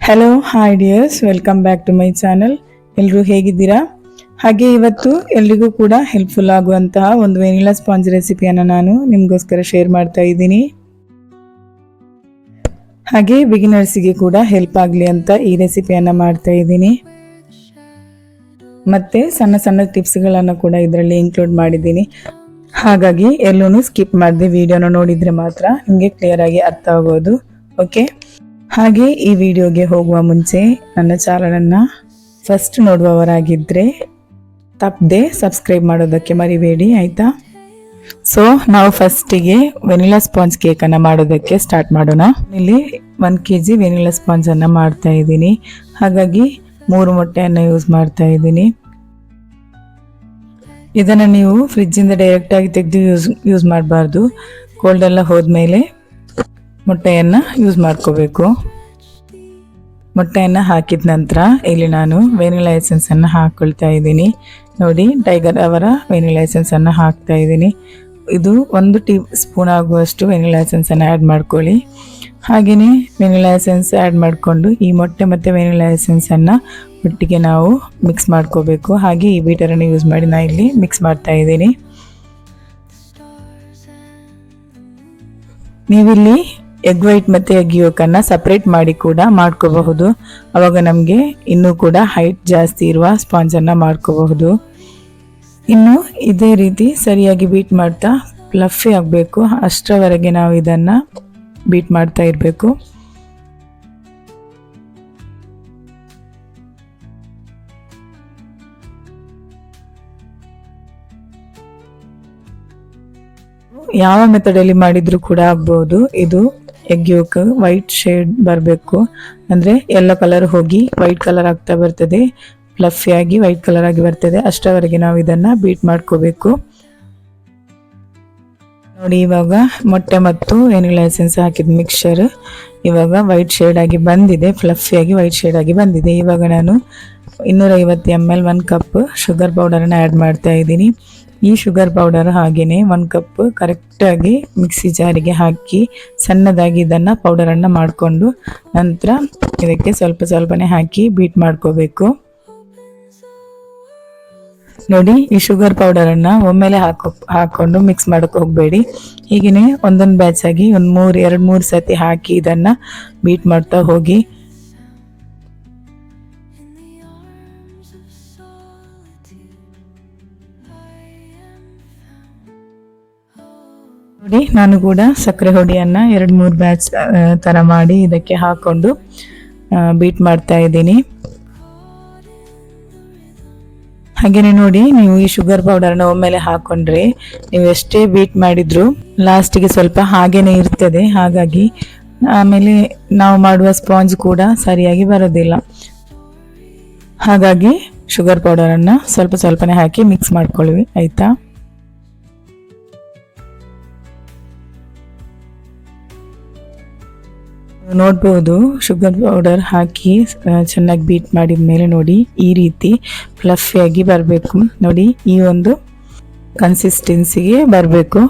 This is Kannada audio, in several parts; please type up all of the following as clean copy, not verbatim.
Hello hi dears, welcome back to my channel. ಎಲ್ಲರೂ ಹೇಗಿದ್ದೀರಾ? ಹಾಗೆ ಇವತ್ತು ಎಲ್ರಿಗೂ ಕೂಡ ಹೆಲ್ಪ್ಫುಲ್ ಆಗುವಂತಹ ಒಂದು ವೆನಿಲಾ ಸ್ಪಾಂಜ್ ರೆಸಿಪಿಯನ್ನು ನಾನು ನಿಮಗೋಸ್ಕರ ಶೇರ್ ಮಾಡ್ತಾ ಇದ್ದೀನಿ. ಹಾಗೆ ಬಿಗಿನರ್ಸಿಗೆ ಕೂಡ ಹೆಲ್ಪ್ ಆಗಲಿ ಅಂತ ಈ ರೆಸಿಪಿಯನ್ನು ಮಾಡ್ತಾ ಇದ್ದೀನಿ. ಮತ್ತೆ ಸಣ್ಣ ಸಣ್ಣ ಟಿಪ್ಸ್ಗಳನ್ನು ಕೂಡ ಇದರಲ್ಲಿ ಇನ್ಕ್ಲೂಡ್ ಮಾಡಿದ್ದೀನಿ. ಹಾಗಾಗಿ ಎಲ್ಲೂ ಸ್ಕಿಪ್ ಮಾಡದೆ ವಿಡಿಯೋನ ನೋಡಿದರೆ ಮಾತ್ರ ನಿಮಗೆ ಕ್ಲಿಯರ್ ಆಗಿ ಅರ್ಥ ಆಗೋದು. ಓಕೆ, ಹಾಗೆ ಈ ವಿಡಿಯೋಗೆ ಹೋಗುವ ಮುಂಚೆ ನನ್ನ ಚಾನಲನ್ನು ಫಸ್ಟ್ ನೋಡುವವರಾಗಿದ್ದರೆ ತಪ್ಪದೆ ಸಬ್ಸ್ಕ್ರೈಬ್ ಮಾಡೋದಕ್ಕೆ ಮರಿಬೇಡಿ, ಆಯಿತಾ? ಸೊ ನಾವು ಫಸ್ಟಿಗೆ ವೆನಿಲಾ ಸ್ಪಾಂಜ್ ಕೇಕನ್ನು ಮಾಡೋದಕ್ಕೆ ಸ್ಟಾರ್ಟ್ ಮಾಡೋಣ. ಇಲ್ಲಿ 1 kg ವೆನಿಲಾ ಸ್ಪಾಂಜನ್ನು ಮಾಡ್ತಾ ಇದ್ದೀನಿ. ಹಾಗಾಗಿ 3 ಮೊಟ್ಟೆಯನ್ನು ಯೂಸ್ ಮಾಡ್ತಾ ಇದ್ದೀನಿ. ಇದನ್ನು ನೀವು ಫ್ರಿಜ್ಜಿಂದ ಡೈರೆಕ್ಟಾಗಿ ತೆಗೆದು ಯೂಸ್ ಮಾಡಬಾರ್ದು. ಕೋಲ್ಡ್ ಎಲ್ಲ ಹೋದ್ಮೇಲೆ ಮೊಟ್ಟೆಯನ್ನು ಯೂಸ್ ಮಾಡ್ಕೋಬೇಕು. ಮೊಟ್ಟೆಯನ್ನು ಹಾಕಿದ ನಂತರ ಇಲ್ಲಿ ನಾನು ವೆನಿಲಾ ಎಸೆನ್ಸನ್ನು ಹಾಕ್ಕೊಳ್ತಾ ಇದ್ದೀನಿ. ನೋಡಿ, ಟೈಗರ್ ಅವರ ವೆನಿಲಾ ಎಸೆನ್ಸನ್ನು ಹಾಕ್ತಾ ಇದ್ದೀನಿ. ಇದು 1 ಟೀ ಸ್ಪೂನ್ ಆಗುವಷ್ಟು ವೆನಿಲಾ ಎಸೆನ್ಸನ್ನು ಆ್ಯಡ್ ಮಾಡ್ಕೊಳ್ಳಿ. ಹಾಗೆಯೇ ವೆನಿಲಾ ಎಸೆನ್ಸ್ ಆ್ಯಡ್ ಮಾಡಿಕೊಂಡು ಈ ಮೊಟ್ಟೆ ಮತ್ತು ವೆನಿಲಾ ಎಸೆನ್ಸನ್ನು ಒಟ್ಟಿಗೆ ನಾವು ಮಿಕ್ಸ್ ಮಾಡ್ಕೋಬೇಕು. ಹಾಗೆ ಈ ಬೀಟರನ್ನು ಯೂಸ್ ಮಾಡಿ ನಾನು ಇಲ್ಲಿ ಮಿಕ್ಸ್ ಮಾಡ್ತಾ ಇದ್ದೀನಿ. ನೀವಿಲ್ಲಿ ಎಗ್ ವೈಟ್ ಮತ್ತು ಎಗ್ ಯೋಕನ್ನು ಸಪ್ರೇಟ್ ಮಾಡಿ ಕೂಡ ಮಾಡ್ಕೋಬಹುದು. ಆವಾಗ ನಮಗೆ ಇನ್ನೂ ಕೂಡ ಹೈಟ್ ಜಾಸ್ತಿ ಇರುವ ಸ್ಪಾಂಜನ್ನು ಮಾಡ್ಕೋಬಹುದು. ಇನ್ನು ಇದೇ ರೀತಿ ಸರಿಯಾಗಿ ಬೀಟ್ ಮಾಡ್ತಾ ಫ್ಲಫಿ ಆಗಬೇಕು. ಅಷ್ಟರವರೆಗೆ ನಾವು ಇದನ್ನು ಬೀಟ್ ಮಾಡ್ತಾ ಇರಬೇಕು. ಯಾವ ಮೆಥಡಲ್ಲಿ ಮಾಡಿದರೂ ಕೂಡ ಆಗ್ಬೋದು. ಇದು ಎಗ್ ಯೋಕ್ ವೈಟ್ ಶೇಡ್ ಬರಬೇಕು, ಅಂದರೆ ಯೆಲ್ಲೋ ಕಲರ್ ಹೋಗಿ ವೈಟ್ ಕಲರ್ ಆಗ್ತಾ ಬರ್ತದೆ, ಫ್ಲಫಿಯಾಗಿ ವೈಟ್ ಕಲರ್ ಆಗಿ ಬರ್ತದೆ. ಅಷ್ಟರವರೆಗೆ ನಾವು ಇದನ್ನು ಬೀಟ್ ಮಾಡ್ಕೋಬೇಕು. ನೋಡಿ, ಇವಾಗ ಮೊಟ್ಟೆ ಮತ್ತು ವೆನಿಲಾ ಎಸೆನ್ಸ್ ಹಾಕಿದ ಮಿಕ್ಸ್ಚರ್ ಇವಾಗ ವೈಟ್ ಶೇಡ್ ಆಗಿ ಬಂದಿದೆ, ಫ್ಲಫಿಯಾಗಿ ವೈಟ್ ಶೇಡ್ ಆಗಿ ಬಂದಿದೆ. ಇವಾಗ ನಾನು 250 ml 1 ಕಪ್ ಶುಗರ್ ಪೌಡರನ್ನು ಆ್ಯಡ್ ಮಾಡ್ತಾ ಇದ್ದೀನಿ. ಈ ಶುಗರ್ ಪೌಡರ್ ಹಾಗೆಯೇ 1 ಕಪ್ ಕರೆಕ್ಟಾಗಿ ಮಿಕ್ಸಿ ಜಾರಿಗೆ ಹಾಕಿ ಸಣ್ಣದಾಗಿ ಇದನ್ನು ಪೌಡರನ್ನು ಮಾಡಿಕೊಂಡು ನಂತರ ಇದಕ್ಕೆ ಸ್ವಲ್ಪನೇ ಹಾಕಿ ಬೀಟ್ ಮಾಡ್ಕೋಬೇಕು. ನೋಡಿ, ಈ ಶುಗರ್ ಪೌಡರನ್ನು ಒಮ್ಮೆಲೆ ಹಾಕೊಂಡು ಮಿಕ್ಸ್ ಮಾಡೋಕ್ಕೆ ಹೋಗಬೇಡಿ. ಹೀಗೆಯೇ ಒಂದೊಂದು ಬ್ಯಾಚ್ ಆಗಿ 2-3 ಸತಿ ಹಾಕಿ ಇದನ್ನು ಬೀಟ್ ಮಾಡ್ತಾ ಹೋಗಿ. ನೋಡಿ, ನಾನು ಕೂಡ ಸಕ್ಕರೆ ಹುಡಿಯನ್ನು 2-3 ಬ್ಯಾಚ್ ಥರ ಮಾಡಿ ಇದಕ್ಕೆ ಹಾಕ್ಕೊಂಡು ಬೀಟ್ ಮಾಡ್ತಾ ಇದ್ದೀನಿ. ಹಾಗೆಯೇ ನೋಡಿ, ನೀವು ಈ ಶುಗರ್ ಪೌಡರ್ನ ಒಮ್ಮೆಲೆ ಹಾಕೊಂಡ್ರೆ ನೀವು ಎಷ್ಟೇ ಬೀಟ್ ಮಾಡಿದ್ರು ಲಾಸ್ಟಿಗೆ ಸ್ವಲ್ಪ ಹಾಗೇನೆ ಇರ್ತದೆ. ಹಾಗಾಗಿ ಆಮೇಲೆ ನಾವು ಮಾಡುವ ಸ್ಪಾಂಜ್ ಕೂಡ ಸರಿಯಾಗಿ ಬರೋದಿಲ್ಲ. ಹಾಗಾಗಿ ಶುಗರ್ ಪೌಡರನ್ನು ಸ್ವಲ್ಪನೇ ಹಾಕಿ ಮಿಕ್ಸ್ ಮಾಡ್ಕೊಳ್ಳಿ, ಆಯಿತಾ? ನೋಡ್ಬೋದು, ಶುಗರ್ ಪೌಡರ್ ಹಾಕಿ ಚೆನ್ನಾಗಿ ಬೀಟ್ ಮಾಡಿದ ಮೇಲೆ ನೋಡಿ ಈ ರೀತಿ ಫ್ಲಫಿಯಾಗಿ ಬರಬೇಕು. ನೋಡಿ, ಈ ಒಂದು ಕನ್ಸಿಸ್ಟೆನ್ಸಿಗೆ ಬರಬೇಕು.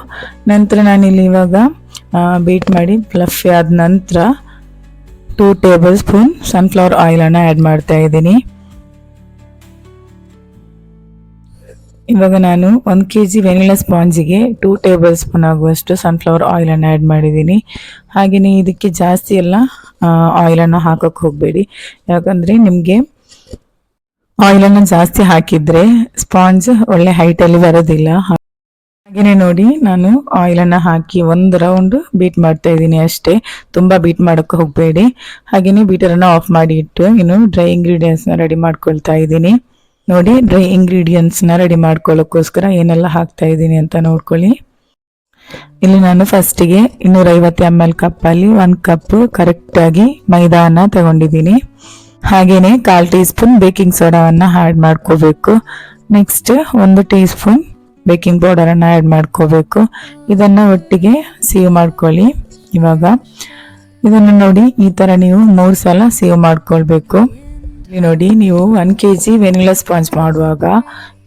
ನಂತರ ನಾನಿಲ್ಲಿ ಇವಾಗ ಬೀಟ್ ಮಾಡಿ ಫ್ಲಫಿ ಆದ ನಂತರ 2 ಟೇಬಲ್ ಸ್ಪೂನ್ ಸನ್ಫ್ಲವರ್ ಆಯಿಲನ್ನು ಆ್ಯಡ್ ಮಾಡ್ತಾ ಇದ್ದೀನಿ. ಇವಾಗ ನಾನು 1 kg ವೆನಿಲಾ ಸ್ಪಾಂಜಿಗೆ 2 ಟೇಬಲ್ ಸ್ಪೂನ್ ಆಗುವಷ್ಟು ಸನ್ಫ್ಲವರ್ ಆಯಿಲನ್ನು ಆ್ಯಡ್ ಮಾಡಿದ್ದೀನಿ. ಹಾಗೆಯೇ ಇದಕ್ಕೆ ಜಾಸ್ತಿ ಎಲ್ಲ ಆಯಿಲನ್ನು ಹಾಕೋಕ್ಕೆ ಹೋಗಬೇಡಿ, ಯಾಕಂದರೆ ನಿಮಗೆ ಆಯಿಲನ್ನು ಜಾಸ್ತಿ ಹಾಕಿದರೆ ಸ್ಪಾಂಜ್ ಒಳ್ಳೆ ಹೈಟಲ್ಲಿ ಬರೋದಿಲ್ಲ. ಹಾಗೆಯೇ ನೋಡಿ, ನಾನು ಆಯಿಲನ್ನು ಹಾಕಿ 1 ರೌಂಡ್ ಬೀಟ್ ಮಾಡ್ತಾ ಇದ್ದೀನಿ ಅಷ್ಟೇ, ತುಂಬ ಬೀಟ್ ಮಾಡೋಕ್ಕೆ ಹೋಗಬೇಡಿ. ಹಾಗೆಯೇ ಬೀಟರನ್ನು ಆಫ್ ಮಾಡಿ ಇಟ್ಟು ಇನ್ನು ಡ್ರೈ ಇಂಗ್ರೀಡಿಯೆಂಟ್ಸ್ನ ರೆಡಿ ಮಾಡ್ಕೊಳ್ತಾ ಇದ್ದೀನಿ. ನೋಡಿ, ಡ್ರೈ ಇಂಗ್ರೀಡಿಯೆಂಟ್ಸ್ನ ರೆಡಿ ಮಾಡ್ಕೊಳ್ಳೋಕ್ಕೋಸ್ಕರ ಏನೆಲ್ಲ ಹಾಕ್ತಾ ಇದ್ದೀನಿ ಅಂತ ನೋಡ್ಕೊಳ್ಳಿ. ಇಲ್ಲಿ ನಾನು ಫಸ್ಟಿಗೆ 250 ml ಕಪ್ಪಲ್ಲಿ 1 ಕಪ್ ಕರೆಕ್ಟಾಗಿ ಮೈದಾನ ತಗೊಂಡಿದ್ದೀನಿ. ಹಾಗೆಯೇ 1/4 ಟೀ ಸ್ಪೂನ್ ಬೇಕಿಂಗ್ ಸೋಡಾವನ್ನು ಆ್ಯಡ್ ಮಾಡ್ಕೋಬೇಕು. ನೆಕ್ಸ್ಟ್ 1 ಟೀ ಸ್ಪೂನ್ ಬೇಕಿಂಗ್ ಪೌಡರನ್ನು ಆ್ಯಡ್ ಮಾಡ್ಕೋಬೇಕು. ಇದನ್ನು ಒಟ್ಟಿಗೆ ಸೀವ್ ಮಾಡ್ಕೊಳ್ಳಿ. ಇವಾಗ ಇದನ್ನು ನೋಡಿ, ಈ ಥರ ನೀವು 3 ಸಲ ಸೀವ್ ಮಾಡ್ಕೊಳ್ಬೇಕು. ನೋಡಿ, ನೀವು 1 kg ವೆನಿಲಾ ಸ್ಪಾಂಜ್ ಮಾಡುವಾಗ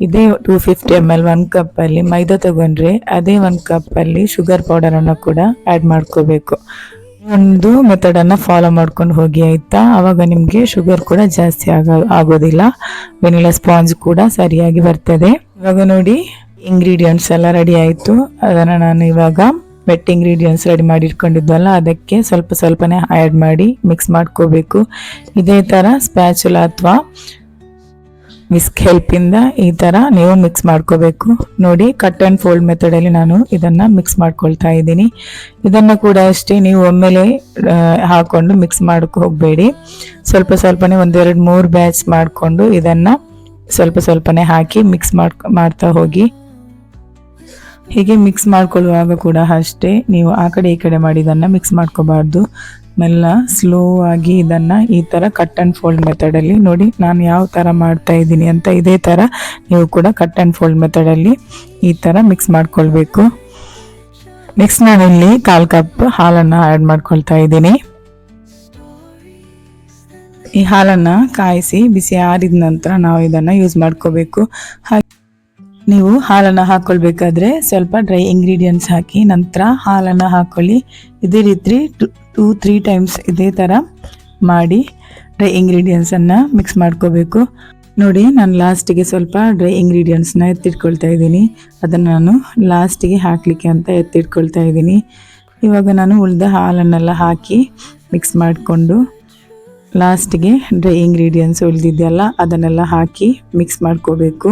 ಇದೇ 250 ml 1 ಕಪ್ಪಲ್ಲಿ ಮೈದಾ ತಗೊಂಡ್ರೆ ಅದೇ 1 ಕಪ್ಪಲ್ಲಿ ಶುಗರ್ ಪೌಡರನ್ನು ಕೂಡ ಆ್ಯಡ್ ಮಾಡ್ಕೋಬೇಕು. ಒಂದು ಮೆಥಡನ್ನು ಫಾಲೋ ಮಾಡ್ಕೊಂಡು ಹೋಗಿ ಆಯಿತಾ. ಆವಾಗ ನಿಮಗೆ ಶುಗರ್ ಕೂಡ ಜಾಸ್ತಿ ಆಗೋದಿಲ್ಲ, ವೆನಿಲಾ ಸ್ಪಾಂಜ್ ಕೂಡ ಸರಿಯಾಗಿ ಬರ್ತದೆ. ಇವಾಗ ನೋಡಿ ಇಂಗ್ರೀಡಿಯೆಂಟ್ಸ್ ಎಲ್ಲ ರೆಡಿ ಆಯಿತು. ಅದನ್ನು ನಾನು ಇವಾಗ ವೆಟ್ ಇಂಗ್ರೀಡಿಯೆಂಟ್ಸ್ ರೆಡಿ ಮಾಡಿ ಇಟ್ಕೊಂಡಿದ್ವಲ್ಲ ಅದಕ್ಕೆ ಸ್ವಲ್ಪ ಸ್ವಲ್ಪನೇ ಆ್ಯಡ್ ಮಾಡಿ ಮಿಕ್ಸ್ ಮಾಡ್ಕೋಬೇಕು. ಇದೇ ಥರ ಸ್ಪ್ಯಾಚುಲಾ ಅಥವಾ ವಿಸ್ಕ್ ಹೆಲ್ಪಿಂದ ಈ ಥರ ನೀವು ಮಿಕ್ಸ್ ಮಾಡ್ಕೋಬೇಕು. ನೋಡಿ ಕಟ್ ಆ್ಯಂಡ್ ಫೋಲ್ಡ್ ಮೆಥಡಲ್ಲಿ ನಾನು ಇದನ್ನು ಮಿಕ್ಸ್ ಮಾಡ್ಕೊಳ್ತಾ ಇದ್ದೀನಿ. ಇದನ್ನು ಕೂಡ ಅಷ್ಟೇ ನೀವು ಒಮ್ಮೆಲೆ ಹಾಕ್ಕೊಂಡು ಮಿಕ್ಸ್ ಮಾಡೋಕ್ಕೆ ಹೋಗಬೇಡಿ. ಸ್ವಲ್ಪ ಸ್ವಲ್ಪನೇ 1-2-3 ಬ್ಯಾಚ್ ಮಾಡಿಕೊಂಡು ಇದನ್ನು ಸ್ವಲ್ಪ ಸ್ವಲ್ಪನೇ ಹಾಕಿ ಮಿಕ್ಸ್ ಮಾಡ್ತಾ ಹೋಗಿ. ಹೀಗೆ ಮಿಕ್ಸ್ ಮಾಡ್ಕೊಳ್ಳುವಾಗ ಕೂಡ ಅಷ್ಟೇ ನೀವು ಆ ಕಡೆ ಈ ಕಡೆ ಮಾಡಿ ಇದನ್ನು ಮಿಕ್ಸ್ ಮಾಡ್ಕೋಬಾರ್ದು. ಮೆಲ್ಲ ಸ್ಲೋ ಆಗಿ ಇದನ್ನು ಈ ಥರ ಕಟ್ ಆ್ಯಂಡ್ ಫೋಲ್ಡ್ ಮೆಥಡಲ್ಲಿ ನೋಡಿ ನಾನು ಯಾವ ಥರ ಮಾಡ್ತಾ ಇದ್ದೀನಿ ಅಂತ ಇದೇ ಥರ ನೀವು ಕೂಡ ಕಟ್ ಆ್ಯಂಡ್ ಫೋಲ್ಡ್ ಮೆಥಡಲ್ಲಿ ಈ ಥರ ಮಿಕ್ಸ್ ಮಾಡ್ಕೊಳ್ಬೇಕು. ನೆಕ್ಸ್ಟ್ ನಾನಿಲ್ಲಿ 1/4 ಕಪ್ ಹಾಲನ್ನು ಆ್ಯಡ್ ಮಾಡ್ಕೊಳ್ತಾ ಇದ್ದೀನಿ. ಈ ಹಾಲನ್ನು ಕಾಯಿಸಿ ಬಿಸಿ ಆರಿದ ನಂತರ ನಾವು ಇದನ್ನು ಯೂಸ್ ಮಾಡ್ಕೋಬೇಕು. ನೀವು ಹಾಲನ್ನು ಹಾಕ್ಕೊಳ್ಬೇಕಾದ್ರೆ ಸ್ವಲ್ಪ ಡ್ರೈ ಇಂಗ್ರೀಡಿಯೆಂಟ್ಸ್ ಹಾಕಿ ನಂತರ ಹಾಲನ್ನು ಹಾಕ್ಕೊಳ್ಳಿ. ಇದೇ ರೀತಿ 2-3 ಟೈಮ್ಸ್ ಇದೇ ಥರ ಮಾಡಿ ಡ್ರೈ ಇಂಗ್ರೀಡಿಯೆಂಟ್ಸನ್ನು ಮಿಕ್ಸ್ ಮಾಡ್ಕೋಬೇಕು. ನೋಡಿ ನಾನು ಲಾಸ್ಟಿಗೆ ಸ್ವಲ್ಪ ಡ್ರೈ ಇಂಗ್ರೀಡಿಯೆಂಟ್ಸ್ನ ಎತ್ತಿಟ್ಕೊಳ್ತಾ ಇದ್ದೀನಿ. ಅದನ್ನು ನಾನು ಲಾಸ್ಟಿಗೆ ಹಾಕಲಿಕ್ಕೆ ಅಂತ ಎತ್ತಿಟ್ಕೊಳ್ತಾ ಇದ್ದೀನಿ. ಇವಾಗ ನಾನು ಉಳಿದ ಹಾಲನ್ನೆಲ್ಲ ಹಾಕಿ ಮಿಕ್ಸ್ ಮಾಡಿಕೊಂಡು ಲಾಸ್ಟಿಗೆ ಡ್ರೈ ಇಂಗ್ರೀಡಿಯೆಂಟ್ಸ್ ಉಳಿದಿದೆಯಲ್ಲ ಅದನ್ನೆಲ್ಲ ಹಾಕಿ ಮಿಕ್ಸ್ ಮಾಡ್ಕೋಬೇಕು.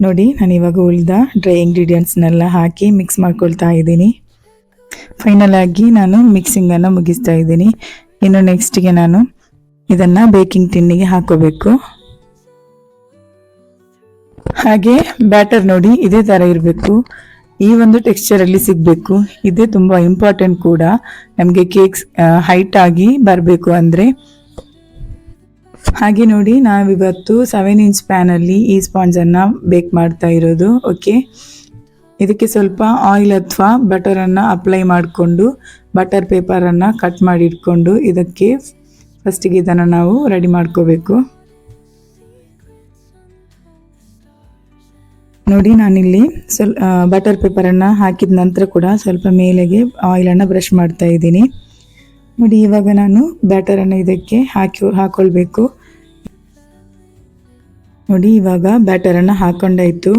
ನೋಡಿ ನಾನು ಇವಾಗ ಉಳಿದ ಡ್ರೈ ಇಂಗ್ರೀಡಿಯೆಂಟ್ಸ್ನೆಲ್ಲ ಹಾಕಿ ಮಿಕ್ಸ್ ಮಾಡ್ಕೊಳ್ತಾ ಇದ್ದೀನಿ. ಫೈನಲ್ ಆಗಿ ನಾನು ಮಿಕ್ಸಿಂಗನ್ನು ಮುಗಿಸ್ತಾ ಇದ್ದೀನಿ. ಇನ್ನು ನೆಕ್ಸ್ಟಿಗೆ ನಾನು ಇದನ್ನು ಬೇಕಿಂಗ್ ಟಿನ್ನಿಗೆ ಹಾಕೋಬೇಕು. ಹಾಗೆ ಬ್ಯಾಟರ್ ನೋಡಿ ಇದೇ ಥರ ಇರಬೇಕು, ಈ ಒಂದು ಟೆಕ್ಸ್ಚರಲ್ಲಿ ಸಿಗಬೇಕು. ಇದೇ ತುಂಬ ಇಂಪಾರ್ಟೆಂಟ್ ಕೂಡ ನಮಗೆ ಕೇಕ್ಸ್ ಹೈಟ್ ಆಗಿ ಬರಬೇಕು ಅಂದರೆ. ಹಾಗೆ ನೋಡಿ ನಾವಿವತ್ತು 7 ಇಂಚ್ ಪ್ಯಾನಲ್ಲಿ ಈ ಸ್ಪಾಂಜನ್ನು ಬೇಕ್ ಮಾಡ್ತಾ ಇರೋದು. ಓಕೆ, ಇದಕ್ಕೆ ಸ್ವಲ್ಪ ಆಯಿಲ್ ಅಥವಾ ಬಟರನ್ನು ಅಪ್ಲೈ ಮಾಡಿಕೊಂಡು ಬಟರ್ ಪೇಪರನ್ನು ಕಟ್ ಮಾಡಿ ಇಟ್ಕೊಂಡು ಇದಕ್ಕೆ ಫಸ್ಟಿಗೆ ಇದನ್ನು ನಾವು ರೆಡಿ ಮಾಡ್ಕೋಬೇಕು. ನೋಡಿ ನಾನಿಲ್ಲಿ ಬಟರ್ ಪೇಪರನ್ನು ಹಾಕಿದ ನಂತರ ಕೂಡ ಸ್ವಲ್ಪ ಮೇಲೆಗೆ ಆಯಿಲನ್ನು ಬ್ರಷ್ ಮಾಡ್ತಾ ಇದ್ದೀನಿ. ನೋಡಿ ಇವಾಗ ನಾನು ಬ್ಯಾಟರನ್ನು ಇದಕ್ಕೆ ಹಾಕೊಳ್ಬೇಕು. ನೋಡಿ ಇವಾಗ ಬ್ಯಾಟರನ್ನು ಹಾಕೊಂಡಾಯಿತು.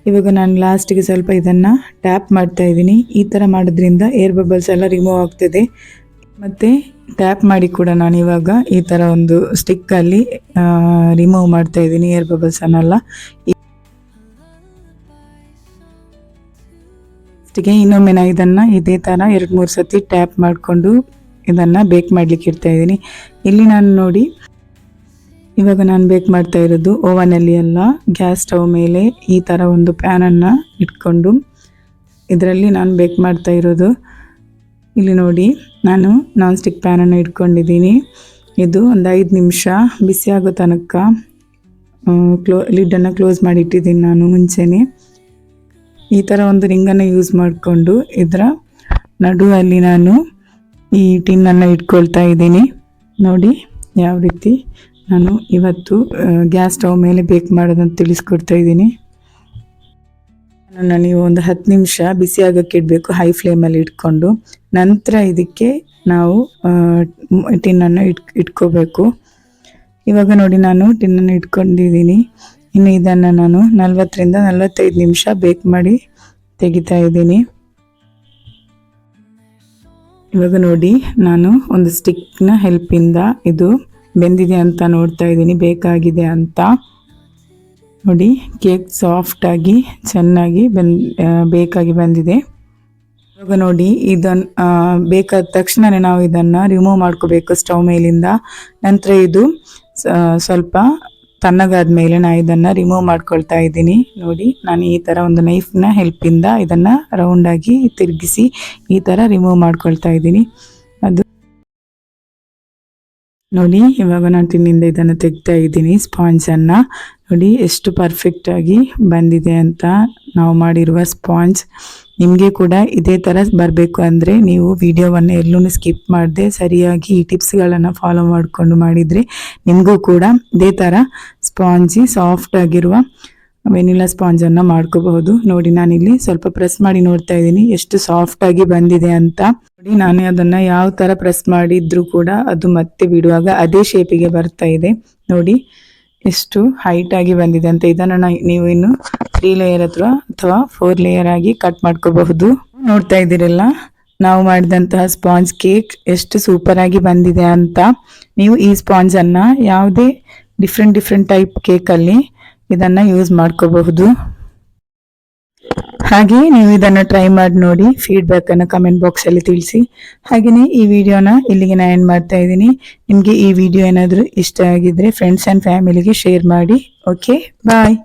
ಇವಾಗ ನಾನು ಲಾಸ್ಟಿಗೆ ಸ್ವಲ್ಪ ಇದನ್ನು ಟ್ಯಾಪ್ ಮಾಡ್ತಾ ಇದ್ದೀನಿ. ಈ ಥರ ಮಾಡೋದ್ರಿಂದ ಏರ್ ಬಬಲ್ಸ್ ಎಲ್ಲ ರಿಮೂವ್ ಆಗ್ತದೆ. ಮತ್ತು ಟ್ಯಾಪ್ ಮಾಡಿ ಕೂಡ ನಾನು ಇವಾಗ ಈ ಥರ ಒಂದು ಸ್ಟಿಕ್ಕಲ್ಲಿ ರಿಮೂವ್ ಮಾಡ್ತಾ ಇದ್ದೀನಿ ಏರ್ ಬಬಲ್ಸನ್ನೆಲ್ಲ. ಇನ್ನೊಮ್ಮೆ ನಾನು ಇದನ್ನು ಇದೇ ಥರ 2-3 ಸತಿ ಟ್ಯಾಪ್ ಮಾಡಿಕೊಂಡು ಇದನ್ನು ಬೇಕ್ ಮಾಡಲಿಕ್ಕೆ ಇಡ್ತಾ ಇದ್ದೀನಿ. ಇಲ್ಲಿ ನಾನು ನೋಡಿ ಇವಾಗ ನಾನು ಬೇಕ್ ಮಾಡ್ತಾ ಇರೋದು ಓವನಲ್ಲಿ ಅಲ್ಲ, ಗ್ಯಾಸ್ ಸ್ಟವ್ ಮೇಲೆ ಈ ಥರ ಒಂದು ಪ್ಯಾನನ್ನು ಇಟ್ಕೊಂಡು ಇದರಲ್ಲಿ ನಾನು ಬೇಕ್ ಮಾಡ್ತಾ ಇರೋದು. ಇಲ್ಲಿ ನೋಡಿ ನಾನು ನಾನ್ ಸ್ಟಿಕ್ ಪ್ಯಾನನ್ನು ಇಟ್ಕೊಂಡಿದ್ದೀನಿ. ಇದು ಒಂದು 5 ನಿಮಿಷ ಬಿಸಿ ಆಗೋ ತನಕ ಲಿಡ್ಡನ್ನು ಕ್ಲೋಸ್ ಮಾಡಿ ಇಟ್ಟಿದ್ದೀನಿ ನಾನು ಮುಂಚೆನೇ. ಈ ಥರ ಒಂದು ರಿಂಗನ್ನು ಯೂಸ್ ಮಾಡಿಕೊಂಡು ಇದರ ನಡುವಲ್ಲಿ ನಾನು ಈ ಟಿನ್ನನ್ನು ಇಟ್ಕೊಳ್ತಾ ಇದ್ದೀನಿ. ನೋಡಿ ಯಾವ ರೀತಿ ನಾನು ಇವತ್ತು ಗ್ಯಾಸ್ ಸ್ಟವ್ ಮೇಲೆ ಬೇಕ್ ಮಾಡೋದಂತ ತಿಳಿಸ್ಕೊಡ್ತಾ ಇದ್ದೀನಿ. ನೀವು ಒಂದು 10 ನಿಮಿಷ ಬಿಸಿ ಆಗೋಕ್ಕೆ ಇಡಬೇಕು ಹೈ ಫ್ಲೇಮಲ್ಲಿ ಇಟ್ಕೊಂಡು. ನಂತರ ಇದಕ್ಕೆ ನಾವು ಟಿನ್ನನ್ನು ಇಟ್ಕೋಬೇಕು. ಇವಾಗ ನೋಡಿ ನಾನು ಟಿನ್ನನ್ನು ಇಟ್ಕೊಂಡಿದ್ದೀನಿ. ಇನ್ನು ಇದನ್ನು ನಾನು 40ರಿಂದ 45 ನಿಮಿಷ ಬೇಕ್ ಮಾಡಿ ತೆಗಿತಾ ಇದ್ದೀನಿ. ಇವಾಗ ನೋಡಿ ನಾನು ಒಂದು ಸ್ಟಿಕ್ನ ಹೆಲ್ಪಿಂದ ಇದು ಬೆಂದಿದೆ ಅಂತ ನೋಡ್ತಾ ಇದ್ದೀನಿ, ಬೇಕಾಗಿದೆ ಅಂತ. ನೋಡಿ ಕೇಕ್ ಸಾಫ್ಟಾಗಿ ಚೆನ್ನಾಗಿ ಬೇಕಾಗಿ ಬಂದಿದೆ. ಇವಾಗ ನೋಡಿ ಇದನ್ನು ಬೇಕಾದ ತಕ್ಷಣವೇ ನಾವು ಇದನ್ನು ರಿಮೂವ್ ಮಾಡ್ಕೋಬೇಕು ಸ್ಟವ್ ಮೇಲಿಂದ. ನಂತರ ಇದು ಸ್ವಲ್ಪ ತಣ್ಣಗಾದ ಮೇಲೆ ನಾನು ಇದನ್ನು ರಿಮೂವ್ ಮಾಡ್ಕೊಳ್ತಾ ಇದ್ದೀನಿ. ನೋಡಿ ನಾನು ಈ ಥರ ಒಂದು ನೈಫ್ನ ಹೆಲ್ಪಿಂದ ಇದನ್ನು ರೌಂಡಾಗಿ ತಿರುಗಿಸಿ ಈ ಥರ ರಿಮೂವ್ ಮಾಡ್ಕೊಳ್ತಾ ಇದ್ದೀನಿ. ಅದು ನೋಡಿ ಇವಾಗ ನಾನು ಟಿನ್ನಿಂದ ಇದನ್ನು ತೆಗ್ತಾ ಇದ್ದೀನಿ ಸ್ಪಾಂಜನ್ನು. ನೋಡಿ ಎಷ್ಟು ಪರ್ಫೆಕ್ಟಾಗಿ ಬಂದಿದೆ ಅಂತ ನಾವು ಮಾಡಿರುವ ಸ್ಪಾಂಜ್. ನಿಮಗೆ ಕೂಡ ಇದೇ ಥರ ಬರಬೇಕು ಅಂದರೆ ನೀವು ವಿಡಿಯೋವನ್ನು ಎಲ್ಲೂ ಸ್ಕಿಪ್ ಮಾಡದೆ ಸರಿಯಾಗಿ ಈ ಟಿಪ್ಸ್ಗಳನ್ನು ಫಾಲೋ ಮಾಡಿಕೊಂಡು ಮಾಡಿದರೆ ನಿಮಗೂ ಕೂಡ ಇದೇ ಥರ ಸ್ಪಾಂಜಿ ಸಾಫ್ಟ್ ಆಗಿರುವ ವೆನಿಲಾ ಸ್ಪಾಂಜನ್ನು ಮಾಡ್ಕೋಬಹುದು. ನೋಡಿ ನಾನಿಲ್ಲಿ ಸ್ವಲ್ಪ ಪ್ರೆಸ್ ಮಾಡಿ ನೋಡ್ತಾ ಇದ್ದೀನಿ ಎಷ್ಟು ಸಾಫ್ಟ್ ಆಗಿ ಬಂದಿದೆ ಅಂತ. ನೋಡಿ ನಾನು ಅದನ್ನ ಯಾವ ತರ ಪ್ರೆಸ್ ಮಾಡಿದ್ರು ಕೂಡ ಅದು ಮತ್ತೆ ಬಿಡುವಾಗ ಅದೇ ಶೇಪಿಗೆ ಬರ್ತಾ ಇದೆ. ನೋಡಿ ಎಷ್ಟು ಹೈಟ್ ಆಗಿ ಬಂದಿದೆ ಅಂತ. ಇದನ್ನು ನೀವು ಇನ್ನು 3 ಲೇಯರ್ ಅಥವಾ 4 ಲೇಯರ್ ಆಗಿ ಕಟ್ ಮಾಡ್ಕೋಬಹುದು. ನೋಡ್ತಾ ಇದ್ದೀರಲ್ಲ ನಾವು ಮಾಡಿದಂತಹ ಸ್ಪಾಂಜ್ ಕೇಕ್ ಎಷ್ಟು ಸೂಪರ್ ಆಗಿ ಬಂದಿದೆ ಅಂತ. ನೀವು ಈ ಸ್ಪಾಂಜ್ ಅನ್ನ ಯಾವುದೇ ಡಿಫ್ರೆಂಟ್ ಟೈಪ್ ಕೇಕ್ ಅಲ್ಲಿ ಇದನ್ನ ಯೂಸ್ ಮಾಡ್ಕೋಬಹುದು. ಹಾಗೆ ನೀವು ಇದನ್ನ ಟ್ರೈ ಮಾಡಿ ನೋಡಿ, ಫೀಡ್ಬ್ಯಾಕ್ ಅನ್ನ ಕಮೆಂಟ್ ಬಾಕ್ಸ್ ಅಲ್ಲಿ ತಿಳಿಸಿ. ಹಾಗೆಯೇ ಈ ವಿಡಿಯೋನ ಇಲ್ಲಿಗೆ ನಾನು ಎಂಡ್ ಮಾಡ್ತಾ ಇದ್ದೀನಿ. ನಿಮಗೆ ಈ ವಿಡಿಯೋ ಏನಾದರೂ ಇಷ್ಟ ಆಗಿದ್ರೆ ಫ್ರೆಂಡ್ಸ್ ಅಂಡ್ ಫ್ಯಾಮಿಲಿಗೆ ಶೇರ್ ಮಾಡಿ. ಓಕೆ, ಬಾಯ್.